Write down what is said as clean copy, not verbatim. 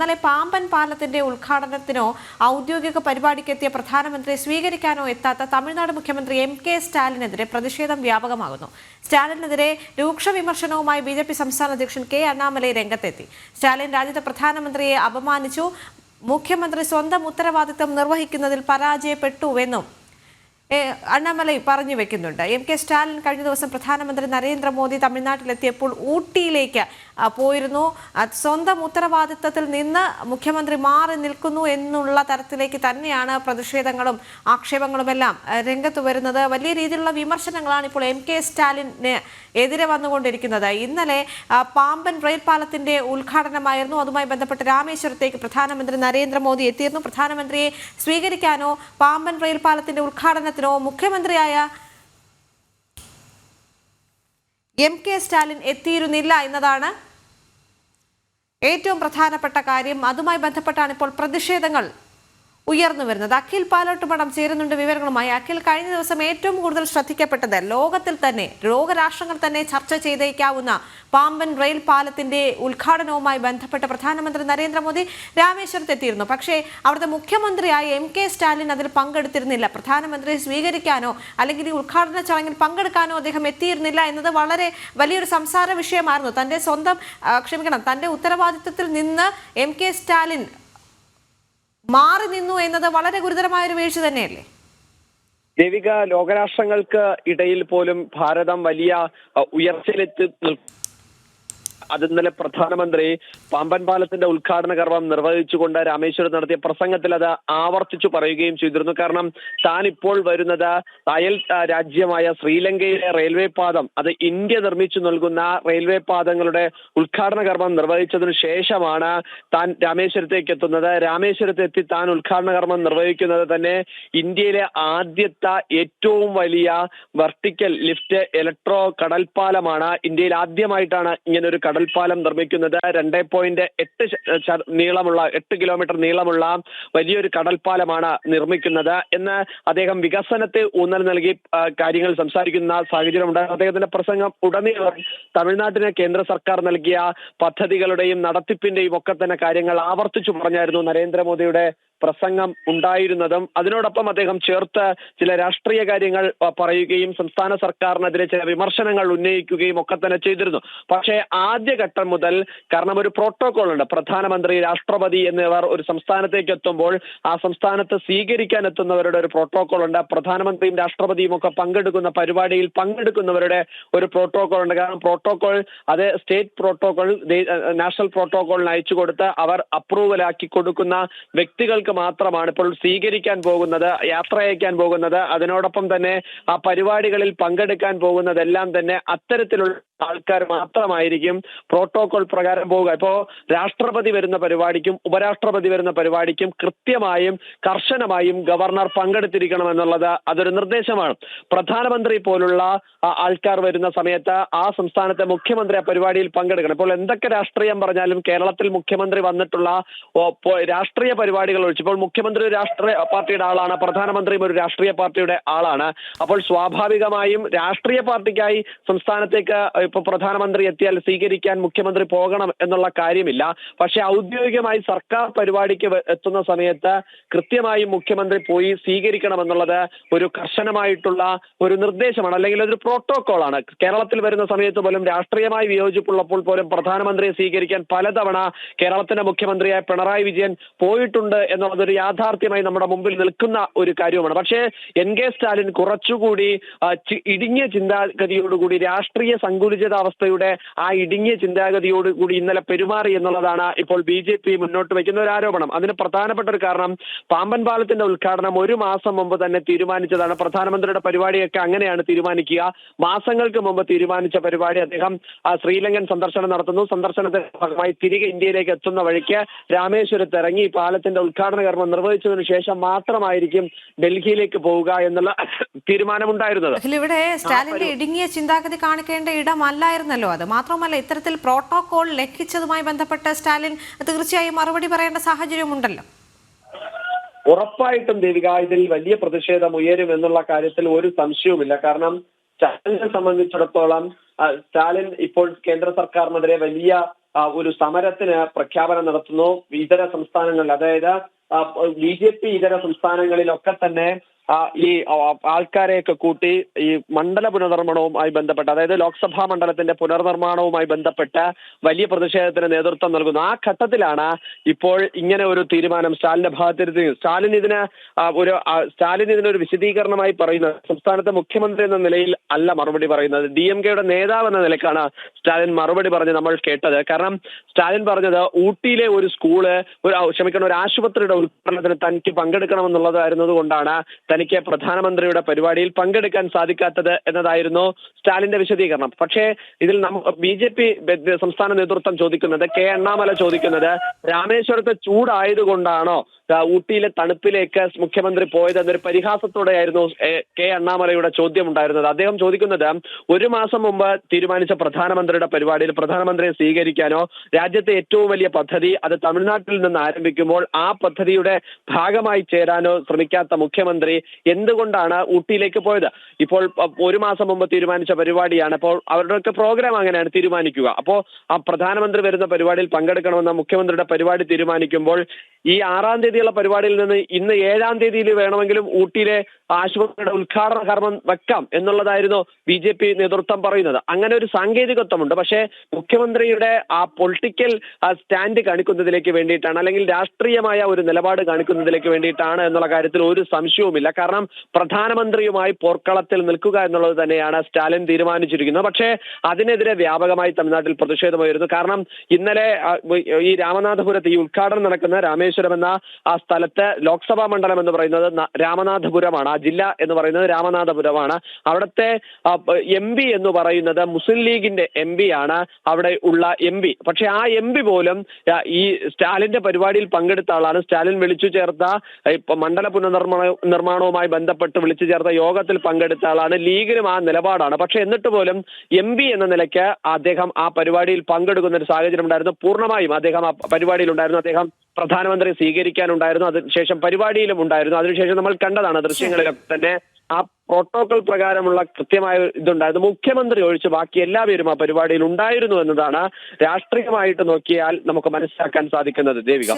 ഇന്നലെ പാമ്പൻ പാലത്തിന്റെ ഉദ്ഘാടനത്തിനോ ഔദ്യോഗിക പരിപാടിക്കെത്തിയ പ്രധാനമന്ത്രിയെ സ്വീകരിക്കാനോ എത്താത്ത തമിഴ്നാട് മുഖ്യമന്ത്രി എം.കെ. സ്റ്റാലിനെതിരെ പ്രതിഷേധം വ്യാപകമാകുന്നു. സ്റ്റാലിനെതിരെ രൂക്ഷ വിമർശനവുമായി ബി.ജെ.പി. സംസ്ഥാന അധ്യക്ഷൻ കെ അണ്ണാമലൈ രംഗത്തെത്തി. സ്റ്റാലിൻ രാജ്യത്തെ പ്രധാനമന്ത്രിയെ അപമാനിച്ചു, മുഖ്യമന്ത്രി സ്വന്തം ഉത്തരവാദിത്തം നിർവഹിക്കുന്നതിൽ പരാജയപ്പെട്ടുവെന്നും അണ്ണാമലൈ പറഞ്ഞു വെക്കുന്നുണ്ട്. എം.കെ. സ്റ്റാലിൻ കഴിഞ്ഞ ദിവസം പ്രധാനമന്ത്രി നരേന്ദ്രമോദി തമിഴ്നാട്ടിലെത്തിയപ്പോൾ ഊട്ടിയിലേക്ക് പോയിരുന്നു. സ്വന്തം ഉത്തരവാദിത്തത്തിൽ നിന്ന് മുഖ്യമന്ത്രി മാറി നിൽക്കുന്നു എന്നുള്ള തരത്തിലേക്ക് തന്നെയാണ് പ്രതിഷേധങ്ങളും ആക്ഷേപങ്ങളുമെല്ലാം രംഗത്ത് വരുന്നത്. വലിയ രീതിയിലുള്ള വിമർശനങ്ങളാണ് ഇപ്പോൾ എം.കെ. സ്റ്റാലിന് എതിരെ വന്നുകൊണ്ടിരിക്കുന്നത്. ഇന്നലെ പാമ്പൻ റെയിൽ പാലത്തിന്റെ ഉദ്ഘാടനമായിരുന്നു. അതുമായി ബന്ധപ്പെട്ട് രാമേശ്വരത്തേക്ക് പ്രധാനമന്ത്രി നരേന്ദ്രമോദി എത്തിയിരുന്നു. പ്രധാനമന്ത്രിയെ സ്വീകരിക്കാനോ പാമ്പൻ റെയിൽ പാലത്തിന്റെ ഉദ്ഘാടനത്തിനോ മുഖ്യമന്ത്രിയായ എം.കെ. സ്റ്റാലിൻ എത്തിയിരുന്നില്ല എന്നതാണ് ഏറ്റവും പ്രധാനപ്പെട്ട കാര്യം. അതുമായി ബന്ധപ്പെട്ടാണ് ഇപ്പോൾ പ്രതിഷേധങ്ങൾ ഉയർന്നു വരുന്നത്. അഖിൽ പാലോട്ടുമഠം ചേരുന്നുണ്ട് വിവരങ്ങളുമായി. അഖിൽ, കഴിഞ്ഞ ദിവസം ഏറ്റവും കൂടുതൽ ശ്രദ്ധിക്കപ്പെട്ടത് ലോകത്തിൽ തന്നെ ലോകരാഷ്ട്രങ്ങൾ തന്നെ ചർച്ച ചെയ്തേക്കാവുന്ന പാമ്പൻ റെയിൽ പാലത്തിന്റെ ഉദ്ഘാടനവുമായി ബന്ധപ്പെട്ട് പ്രധാനമന്ത്രി നരേന്ദ്രമോദി രാമേശ്വരത്തെത്തിയിരുന്നു. പക്ഷേ അവിടുത്തെ മുഖ്യമന്ത്രിയായ എം.കെ. സ്റ്റാലിൻ അതിൽ പങ്കെടുത്തിരുന്നില്ല. പ്രധാനമന്ത്രിയെ സ്വീകരിക്കാനോ അല്ലെങ്കിൽ ഈ ഉദ്ഘാടന ചടങ്ങിൽ പങ്കെടുക്കാനോ അദ്ദേഹം എത്തിയിരുന്നില്ല എന്നത് വളരെ വലിയൊരു സംസാര വിഷയമായിരുന്നു. തന്റെ ഉത്തരവാദിത്തത്തിൽ നിന്ന് എം.കെ. സ്റ്റാലിൻ മാറി നിന്നു എന്നത് വളരെ ഗുരുതരമായ ഒരു വീഴ്ച തന്നെയല്ലേ? ദേവിക, ലോകരാഷ്ട്രങ്ങൾക്ക് ഇടയിൽ പോലും ഭാരതം വലിയ ഉയർച്ചയിലെത്തി അത് ഇന്നലെ പ്രധാനമന്ത്രി പാമ്പൻ പാലത്തിന്റെ ഉദ്ഘാടന കർമ്മം നിർവഹിച്ചുകൊണ്ട് രാമേശ്വരത്ത് നടത്തിയ പ്രസംഗത്തിൽ അത് ആവർത്തിച്ചു പറയുകയും ചെയ്തിരുന്നു. കാരണം താൻ ഇപ്പോൾ വരുന്നത് അയൽ രാജ്യമായ ശ്രീലങ്കയിലെ റെയിൽവേ പാതം, അത് ഇന്ത്യ നിർമ്മിച്ചു നൽകുന്ന റെയിൽവേ പാതങ്ങളുടെ ഉദ്ഘാടന കർമ്മം നിർവഹിച്ചതിനു ശേഷമാണ് താൻ രാമേശ്വരത്തേക്ക് എത്തുന്നത്. രാമേശ്വരത്ത് എത്തി താൻ ഉദ്ഘാടന കർമ്മം നിർവഹിക്കുന്നത് തന്നെ ഇന്ത്യയിലെ ആദ്യത്തെ ഏറ്റവും വലിയ വെർട്ടിക്കൽ ലിഫ്റ്റ് ഇലക്ട്രോ കടൽപ്പാലമാണ്. ഇന്ത്യയിൽ ആദ്യമായിട്ടാണ് ഇങ്ങനൊരു കടൽപ്പാലം നിർമ്മിക്കുന്നത്. 2.8 കിലോമീറ്റർ നീളമുള്ള വലിയൊരു കടൽപ്പാലമാണ് നിർമ്മിക്കുന്നത് എന്ന് അദ്ദേഹം വികസനത്തെ ഊന്നൽ നൽകി കാര്യങ്ങൾ സംസാരിക്കുന്ന സാഹചര്യമുണ്ട്. അദ്ദേഹത്തിന്റെ പ്രസംഗം ഉടനീളം തമിഴ്നാട്ടിന് കേന്ദ്ര സർക്കാർ നൽകിയ പദ്ധതികളുടെയും നടത്തിപ്പിന്റെയും ഒക്കെ തന്നെ കാര്യങ്ങൾ ആവർത്തിച്ചു പറഞ്ഞായിരുന്നു നരേന്ദ്രമോദിയുടെ പ്രസംഗം ഉണ്ടായിരുന്നതും. അതിനോടൊപ്പം അദ്ദേഹം ചേർത്ത് ചില രാഷ്ട്രീയ കാര്യങ്ങൾ പറയുകയും സംസ്ഥാന സർക്കാരിനെതിരെ ചില വിമർശനങ്ങൾ ഉന്നയിക്കുകയും ഒക്കെ തന്നെ ചെയ്തിരുന്നു. പക്ഷേ ആദ്യഘട്ടം മുതൽ, കാരണം ഒരു പ്രോട്ടോകോൾ ഉണ്ട്, പ്രധാനമന്ത്രി, രാഷ്ട്രപതി എന്നിവർ ഒരു സംസ്ഥാനത്തേക്ക് എത്തുമ്പോൾ ആ സംസ്ഥാനത്ത് സ്വീകരിക്കാൻ എത്തുന്നവരുടെ ഒരു പ്രോട്ടോകോൾ ഉണ്ട്. പ്രധാനമന്ത്രിയും രാഷ്ട്രപതിയും ഒക്കെ പങ്കെടുക്കുന്ന പരിപാടിയിൽ പങ്കെടുക്കുന്നവരുടെ ഒരു പ്രോട്ടോകോൾ ഉണ്ട്. കാരണം പ്രോട്ടോകോൾ അത് സ്റ്റേറ്റ് പ്രോട്ടോകോൾ നാഷണൽ പ്രോട്ടോകോളിന് അയച്ചു കൊടുത്ത് അവർ അപ്രൂവലാക്കി കൊടുക്കുന്ന വ്യക്തികൾ മാത്രമാണ് ഇപ്പോൾ സ്വീകരിക്കാൻ പോകുന്നത്, യാത്ര അയക്കാൻ പോകുന്നത്. അതിനോടൊപ്പം തന്നെ ആ പരിപാടികളിൽ പങ്കെടുക്കാൻ പോകുന്നതെല്ലാം തന്നെ അത്തരത്തിലുള്ള ആൾക്കാർ മാത്രമായിരിക്കും പ്രോട്ടോകോൾ പ്രകാരം പോവുക. ഇപ്പോൾ രാഷ്ട്രപതി വരുന്ന പരിപാടിക്കും ഉപരാഷ്ട്രപതി വരുന്ന പരിപാടിക്കും കൃത്യമായും കർശനമായും ഗവർണർ പങ്കെടുത്തിരിക്കണം എന്നുള്ളത് അതൊരു നിർദ്ദേശമാണ്. പ്രധാനമന്ത്രി പോലുള്ള ആൾക്കാർ വരുന്ന സമയത്ത് ആ സംസ്ഥാനത്തെ മുഖ്യമന്ത്രി ആ പരിപാടിയിൽ പങ്കെടുക്കണം. ഇപ്പോൾ എന്തൊക്കെ രാഷ്ട്രീയം പറഞ്ഞാലും കേരളത്തിൽ മുഖ്യമന്ത്രി വന്നിട്ടുള്ള രാഷ്ട്രീയ പരിപാടികൾ ഒഴിച്ച്, ഇപ്പോൾ മുഖ്യമന്ത്രി ഒരു രാഷ്ട്രീയ പാർട്ടിയുടെ ആളാണ്, പ്രധാനമന്ത്രിയും ഒരു രാഷ്ട്രീയ പാർട്ടിയുടെ ആളാണ്. അപ്പോൾ സ്വാഭാവികമായും രാഷ്ട്രീയ പാർട്ടിക്കായി സംസ്ഥാനത്തേക്ക് ഇപ്പൊ പ്രധാനമന്ത്രി എത്തിയാൽ സ്വീകരിക്കാൻ മുഖ്യമന്ത്രി പോകണം എന്നുള്ള കാര്യമില്ല. പക്ഷെ ഔദ്യോഗികമായി സർക്കാർ പരിപാടിക്ക് എത്തുന്ന സമയത്ത് കൃത്യമായും മുഖ്യമന്ത്രി പോയി സ്വീകരിക്കണം എന്നുള്ളത് ഒരു കർശനമായിട്ടുള്ള ഒരു നിർദ്ദേശമാണ്, അല്ലെങ്കിൽ അതൊരു പ്രോട്ടോകോൾ ആണ്. കേരളത്തിൽ വരുന്ന സമയത്ത് പോലും രാഷ്ട്രീയമായി വിയോജിപ്പുള്ളപ്പോൾ പോലും പ്രധാനമന്ത്രിയെ സ്വീകരിക്കാൻ പലതവണ കേരളത്തിന്റെ മുഖ്യമന്ത്രയായ പിണറായി വിജയൻ പോയിട്ടുണ്ട് എന്നുള്ളതൊരു യാഥാർത്ഥ്യമായി നമ്മുടെ മുമ്പിൽ നിൽക്കുന്ന ഒരു കാര്യവുമാണ്. പക്ഷേ എം.കെ. സ്റ്റാലിൻ കുറച്ചുകൂടി ഇടുങ്ങിയ ചിന്താഗതിയോടുകൂടി, രാഷ്ട്രീയ സങ്കുചിതാവസ്ഥയുടെ ആ ഇടുങ്ങിയ ചിന്താഗതിയോടുകൂടി ഇന്നലെ പെരുമാറി എന്നുള്ളതാണ് ഇപ്പോൾ ബി.ജെ.പി. മുന്നോട്ട് വയ്ക്കുന്ന ഒരു ആരോപണം. അതിന് പ്രധാനപ്പെട്ട ഒരു കാരണം പാമ്പൻ പാലത്തിന്റെ ഉദ്ഘാടനം 1 മാസം മുമ്പ് തന്നെ തീരുമാനിച്ചതാണ്. പ്രധാനമന്ത്രിയുടെ പരിപാടിയൊക്കെ അങ്ങനെയാണ് തീരുമാനിക്കുക. മാസങ്ങൾക്ക് മുമ്പ് തീരുമാനിച്ച പരിപാടി അദ്ദേഹം ശ്രീലങ്കൻ സന്ദർശനം നടത്തുന്നു. സന്ദർശനത്തിന്റെ ഭാഗമായി തിരികെ ഇന്ത്യയിലേക്ക് എത്തുന്ന വഴിക്ക് രാമേശ്വരത്ത് ഇറങ്ങി പാലത്തിന്റെ ഉദ്ഘാടന കർമ്മം നിർവഹിച്ചതിനു ശേഷം മാത്രമായിരിക്കും ഡൽഹിയിലേക്ക് പോവുക എന്നുള്ള തീരുമാനമുണ്ടായിരുന്നത്. ഇവിടെ സ്റ്റാലിന്റെ ഇടുങ്ങിയ ചിന്താഗതി കാണിക്കേണ്ട ഇടമല്ലായിരുന്നല്ലോ അത്. മാത്രമല്ല, ഇത്തരത്തിൽ പ്രോട്ടോകോൾ ലംഘിച്ചതുമായി ബന്ധപ്പെട്ട് സ്റ്റാലിൻ തീർച്ചയായും മറുപടി പറയേണ്ട സാഹചര്യമുണ്ടല്ലോ. ഉറപ്പായിട്ടും ദേവിക, ഇതിൽ വലിയ പ്രതിഷേധം ഉയരും എന്നുള്ള കാര്യത്തിൽ ഒരു സംശയവുമില്ല. കാരണം സ്റ്റാലിനെ സംബന്ധിച്ചിടത്തോളം സ്റ്റാലിൻ ഇപ്പോൾ കേന്ദ്ര സർക്കാരിനെതിരെ വലിയ ഒരു സമരത്തിന് പ്രഖ്യാപനം നടത്തുന്നു. ഇതര സംസ്ഥാനങ്ങളിൽ, അതായത് BJP ഇതര സംസ്ഥാനങ്ങളിലൊക്കെ തന്നെ ഈ ആൾക്കാരെയൊക്കെ കൂട്ടി ഈ മണ്ഡല പുനർനിർമ്മാണവുമായി ബന്ധപ്പെട്ട്, അതായത് ലോക്സഭാ മണ്ഡലത്തിന്റെ പുനർനിർമ്മാണവുമായി ബന്ധപ്പെട്ട് വലിയ പ്രതിഷേധത്തിന് നേതൃത്വം നൽകുന്നു. ആ ഘട്ടത്തിലാണ് ഇപ്പോൾ ഇങ്ങനെ ഒരു തീരുമാനം സ്റ്റാലിന്റെ ഭാഗത്തിരുത്തി. സ്റ്റാലിൻ ഇതിനൊരു വിശദീകരണമായി പറയുന്നത്, സംസ്ഥാനത്തെ മുഖ്യമന്ത്രി എന്ന നിലയിൽ അല്ല മറുപടി പറയുന്നത്, DMKയുടെ നേതാവ് എന്ന നിലക്കാണ് സ്റ്റാലിൻ മറുപടി പറഞ്ഞ് നമ്മൾ കേട്ടത്. കാരണം സ്റ്റാലിൻ പറഞ്ഞത് ഊട്ടിയിലെ ഒരു സ്കൂള്, ഒരു ആശുപത്രിയുടെ ഉദ്ഘാടനത്തിന് തനിക്ക് പങ്കെടുക്കണമെന്നുള്ളതായിരുന്നത് കൊണ്ടാണ് തനിക്ക് പ്രധാനമന്ത്രിയുടെ പരിപാടിയിൽ പങ്കെടുക്കാൻ സാധിക്കാത്തത് എന്നതായിരുന്നു സ്റ്റാലിന്റെ വിശദീകരണം. പക്ഷേ ഇതിൽ BJP സംസ്ഥാന നേതൃത്വം ചോദിക്കുന്നത്, അണ്ണാമല ചോദിക്കുന്നത്, രാമേശ്വരത്തെ ചൂടായതുകൊണ്ടാണോ ഊട്ടിയിലെ തണുപ്പിലേക്ക് മുഖ്യമന്ത്രി പോയത് എന്നൊരു പരിഹാസത്തോടെയായിരുന്നു അണ്ണാമലയുടെ ചോദ്യം ഉണ്ടായിരുന്നത്. അദ്ദേഹം ചോദിക്കുന്നത്, ഒരു മാസം മുമ്പ് തീരുമാനിച്ച പ്രധാനമന്ത്രിയുടെ പരിപാടിയിൽ പ്രധാനമന്ത്രിയെ സ്വീകരിക്കാനോ, രാജ്യത്തെ ഏറ്റവും വലിയ പദ്ധതി അത് തമിഴ്നാട്ടിൽ നിന്ന് ആരംഭിക്കുമ്പോൾ ആ പദ്ധതിയുടെ ഭാഗമായി ചേരാനോ ശ്രമിക്കാത്ത മുഖ്യമന്ത്രി എന്തുകൊണ്ടാണ് ഊട്ടിയിലേക്ക് പോയത്? ഇപ്പോൾ ഒരു മാസം മുമ്പ് തീരുമാനിച്ച പരിപാടിയാണ്. അപ്പോൾ അവരുടെയൊക്കെ പ്രോഗ്രാം അങ്ങനെയാണ് തീരുമാനിക്കുക. അപ്പോൾ ആ പ്രധാനമന്ത്രി വരുന്ന പരിപാടിയിൽ പങ്കെടുക്കണമെന്ന മുഖ്യമന്ത്രിയുടെ പരിപാടി തീരുമാനിക്കുമ്പോൾ ഈ 6-ാം തീയതിയുള്ള പരിപാടിയിൽ നിന്ന് ഇന്ന് 7-ാം തീയതിയിൽ വേണമെങ്കിലും ഊട്ടിയിലെ ആശുപത്രിയുടെ ഉദ്ഘാടന കർമ്മം വെക്കാം എന്നുള്ളതായിരുന്നു BJP നേതൃത്വം പറയുന്നത്. അങ്ങനെ ഒരു സാങ്കേതികത്വമുണ്ട്. പക്ഷേ മുഖ്യമന്ത്രിയുടെ ആ പൊളിറ്റിക്കൽ സ്റ്റാൻഡ് കാണിക്കുന്നതിലേക്ക് വേണ്ടിയിട്ടാണ്, അല്ലെങ്കിൽ രാഷ്ട്രീയമായ ഒരു നിലപാട് കാണിക്കുന്നതിലേക്ക് വേണ്ടിയിട്ടാണ് എന്നുള്ള കാര്യത്തിൽ ഒരു സംശയവുമില്ല. കാരണം പ്രധാനമന്ത്രിയുമായി പോർക്കളത്തിൽ നിൽക്കുക എന്നുള്ളത് തന്നെയാണ് സ്റ്റാലിൻ തീരുമാനിച്ചിരിക്കുന്നത്. പക്ഷേ അതിനെതിരെ വ്യാപകമായി തമിഴ്നാട്ടിൽ പ്രതിഷേധമായിരുന്നു. കാരണം ഇന്നലെ ഈ രാമനാഥപുരത്ത് ഈ ഉദ്ഘാടനം നടക്കുന്ന രാമേശ്വരം എന്ന ആ സ്ഥലത്ത് ലോക്സഭാ മണ്ഡലം എന്ന് പറയുന്നത് രാമനാഥപുരമാണ്, ആ ജില്ല എന്ന് പറയുന്നത് രാമനാഥപുരമാണ്. അവിടുത്തെ MP എന്ന് പറയുന്നത് മുസ്ലിം ലീഗിന്റെ MP ആണ് അവിടെ ഉള്ള MP. പക്ഷെ ആ MP പോലും ഈ സ്റ്റാലിന്റെ പരിപാടിയിൽ പങ്കെടുത്ത ആളാണ്. സ്റ്റാലിൻ വിളിച്ചു ചേർത്ത മണ്ഡല പുനർനിർമ്മാണവുമായി ബന്ധപ്പെട്ട് വിളിച്ചു ചേർത്ത യോഗത്തിൽ പങ്കെടുത്ത ആളാണ്. ലീഗിനും ആ നിലപാടാണ്. പക്ഷെ എന്നിട്ട് പോലും MP എന്ന നിലയ്ക്ക് അദ്ദേഹം ആ പരിപാടിയിൽ പങ്കെടുക്കുന്ന ഒരു സാഹചര്യം ഉണ്ടായിരുന്നു. പൂർണ്ണമായും അദ്ദേഹം ആ പരിപാടിയിൽ ഉണ്ടായിരുന്നു. അദ്ദേഹം പ്രധാനമന്ത്രി സ്വീകരിക്കാനുണ്ടായിരുന്നു. അതിനുശേഷം പരിപാടിയിലും ഉണ്ടായിരുന്നു. അതിനുശേഷം നമ്മൾ കണ്ടതാണ് ദൃശ്യങ്ങളിലൊക്കെ തന്നെ ആ പ്രോട്ടോകോൾ പ്രകാരമുള്ള കൃത്യമായ ഇതുണ്ടായിരുന്നു. മുഖ്യമന്ത്രി ഒഴിച്ച് ബാക്കി എല്ലാവരും ആ പരിപാടിയിൽ ഉണ്ടായിരുന്നു എന്നതാണ് രാഷ്ട്രീയമായിട്ട് നോക്കിയാൽ നമുക്ക് മനസ്സിലാക്കാൻ സാധിക്കുന്നത്. ദേവിക.